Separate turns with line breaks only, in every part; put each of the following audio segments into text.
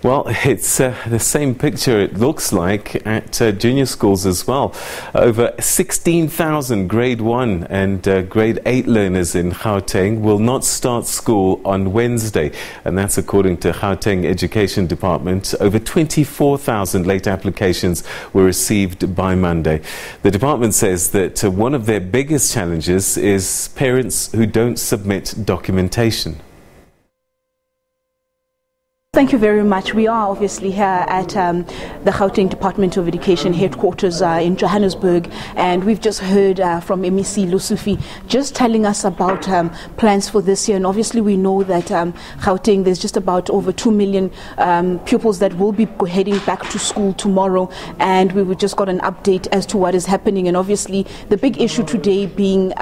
Well, it's the same picture, it looks like, at junior schools as well. Over 16,000 grade 1 and grade 8 learners in Gauteng will not start school on Wednesday, and that's according to Gauteng Education Department. Over 24,000 late applications were received by Monday. The department says that one of their biggest challenges is parents who don't submit documentation.
Thank you very much. We are obviously here at the Gauteng Department of Education headquarters in Johannesburg, and we've just heard from MEC Lusufi just telling us about plans for this year. And obviously we know that Gauteng, there's just about over 2 million pupils that will be heading back to school tomorrow, and we just got an update as to what is happening. And obviously the big issue today being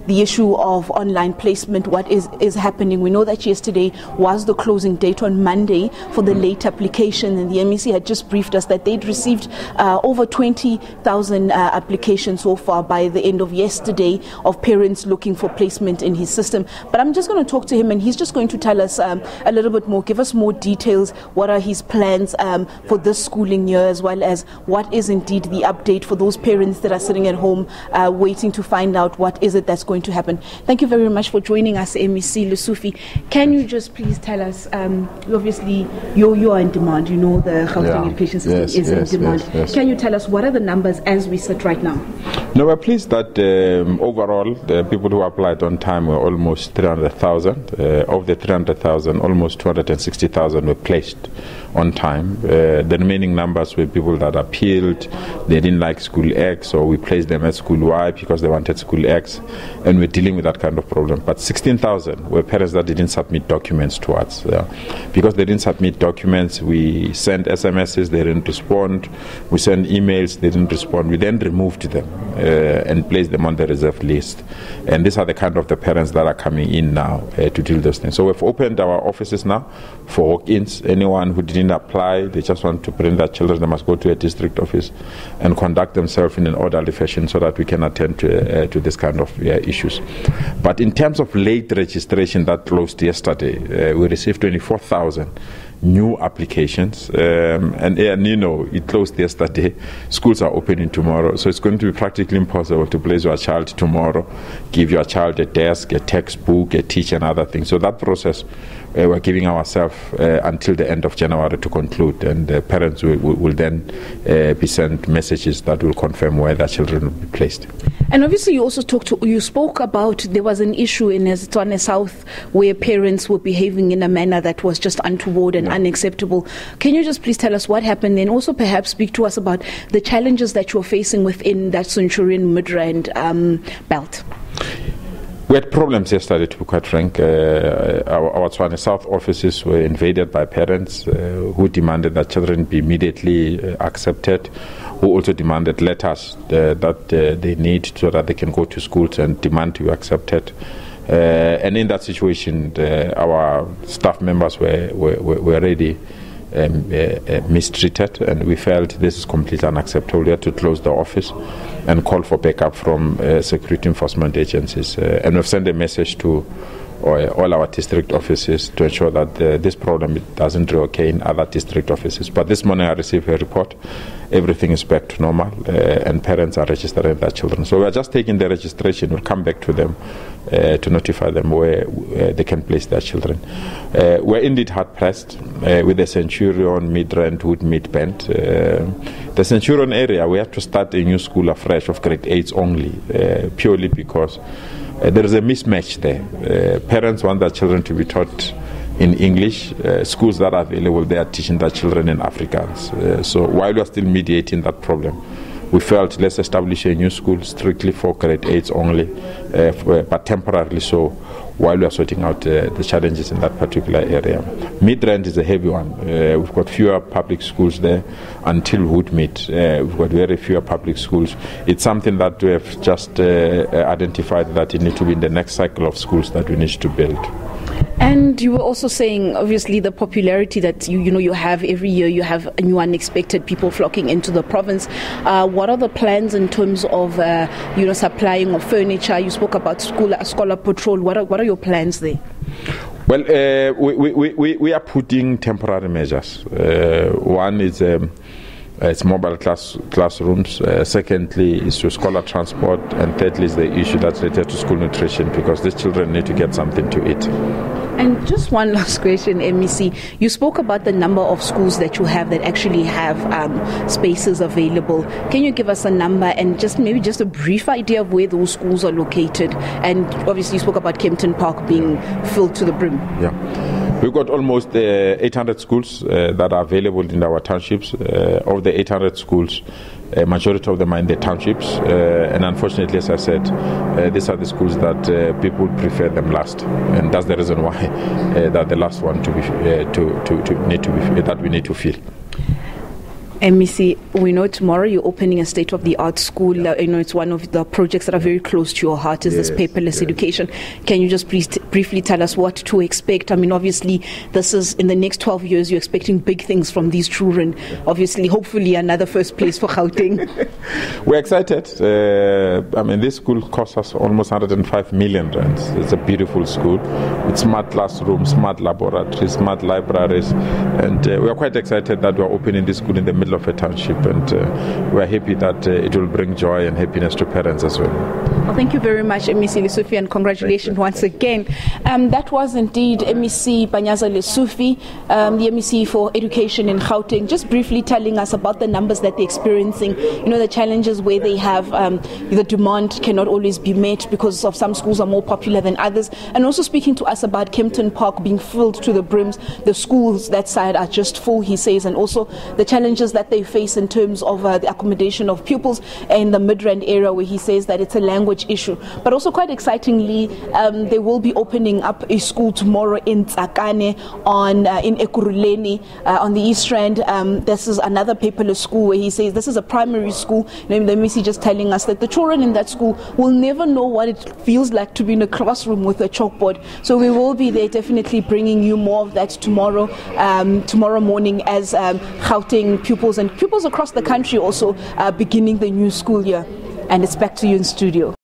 the issue of online placement, what is happening. We know that yesterday was the closing date on Monday for the late application, and the MEC had just briefed us that they'd received over 20,000 applications so far by the end of yesterday of parents looking for placement in his system. But I'm just going to talk to him, and he's just going to tell us a little bit more, give us more details. What are his plans for this schooling year, as well as what is indeed the update for those parents that are sitting at home waiting to find out what is it that's going to happen. Thank you very much for joining us, MEC Lusufi. Can you just please tell us, obviously you are in demand, you know the Gauteng education system is in demand. Can you tell us what are the numbers as we sit right now?
No, we're pleased that overall the people who applied on time were almost 300,000. Of the 300,000, almost 260,000 were placed on time. The remaining numbers were people that appealed, they didn't like school X, or we placed them at school Y because they wanted school X, and we're dealing with that kind of problem. But 16,000 were parents that didn't submit documents to us. Because they didn't submit documents, we sent SMSs, they didn't respond. We sent emails, they didn't respond. We then removed them and placed them on the reserve list. And these are the kind of the parents that are coming in now to deal with those things. So we've opened our offices now for walk-ins. Anyone who didn't apply, they just want to bring their children, they must go to a district office and conduct themselves in an orderly fashion so that we can attend to this kind of issues. But in terms of late registration that closed yesterday, we received 24,000 new applications, and you know, it closed yesterday. Schools are opening tomorrow, so it's going to be practically impossible to place your child tomorrow, give your child a desk, a textbook, a teacher, and other things. So that process we're giving ourselves until the end of January to conclude, and parents will then be sent messages that will confirm where their children will be placed.
And obviously you spoke about there was an issue in Zwane South where parents were behaving in a manner that was just untoward and unacceptable. Can you just please tell us what happened, and also perhaps speak to us about the challenges that you're facing within that Centurion Midrand belt?
We had problems yesterday, to be quite frank. Our Zwane South offices were invaded by parents who demanded that children be immediately accepted, who also demanded letters that they need so that they can go to schools and demand to be accepted. And in that situation, our staff members were already mistreated, and we felt this is completely unacceptable. We had to close the office and call for backup from security enforcement agencies. And we've sent a message to all our district offices to ensure that this problem doesn't reoccur in other district offices. But this morning I received a report. Everything is back to normal, and parents are registering their children. So we're just taking the registration. We'll come back to them to notify them where they can place their children. We're indeed hard-pressed with the Centurion, Midrand, Woodmead, Bent. The Centurion area, we have to start a new school afresh of grade 8s only, purely because there is a mismatch there. Parents want their children to be taught in English. Schools that are available, they are teaching their children in Afrikaans. So while we are still mediating that problem, we felt let's establish a new school strictly for grade 8s only, but temporarily so, while we are sorting out the challenges in that particular area. Midrand is a heavy one. We've got fewer public schools there until Woodmead. We've got very few public schools. It's something that we have just identified that it needs to be in the next cycle of schools that we need to build.
And you were also saying, obviously, the popularity that you have every year. You have new unexpected people flocking into the province. What are the plans in terms of supplying of furniture? You spoke about scholar patrol. What are your plans there?
Well, we are putting temporary measures. One is it's mobile classrooms. Secondly is to scholar transport. And thirdly is the issue that's related to school nutrition, because these children need to get something to eat.
And just one last question, MEC. You spoke about the number of schools that you have that actually have spaces available. Can you give us a number and maybe just a brief idea of where those schools are located? And obviously you spoke about Kempton Park being filled to the brim.
Yeah. We've got almost 800 schools that are available in our townships. Of the 800 schools, a majority of them are in the townships, and unfortunately, as I said, these are the schools that people prefer them last, and that's the reason why that the last one that we need to fill.
MEC, we know tomorrow you're opening a state-of-the-art school. It's one of the projects that are very close to your heart is this paperless education. Can you just please briefly tell us what to expect? I mean, obviously, this is in the next 12 years, you're expecting big things from these children. Obviously, hopefully, another first place for Gauteng.
We're excited. This school costs us almost 105 million rands. It's a beautiful school with smart classrooms, smart laboratories, smart libraries, and we are quite excited that we're opening this school in the middle of a township, and we're happy that it will bring joy and happiness to parents as well.
Well, thank you very much, MEC Lesufi, and congratulations once again. That was indeed MEC Panyaza Lesufi, the MEC for Education in Gauteng, just briefly telling us about the numbers that they're experiencing, the challenges where they have the demand cannot always be met because of some schools are more popular than others, and also speaking to us about Kempton Park being filled to the brims. The schools that side are just full, he says, and also the challenges that they face in terms of the accommodation of pupils in the Midrand area, where he says that it's a language issue. But also quite excitingly, they will be opening up a school tomorrow in Tsakane in Ekurhuleni on the East Rand. This is another paperless school where he says this is a primary school. The MEC just telling us that the children in that school will never know what it feels like to be in a classroom with a chalkboard. So we will be there definitely bringing you more of that tomorrow morning as Gauteng pupils and pupils across the country also beginning the new school year. And it's back to you in studio.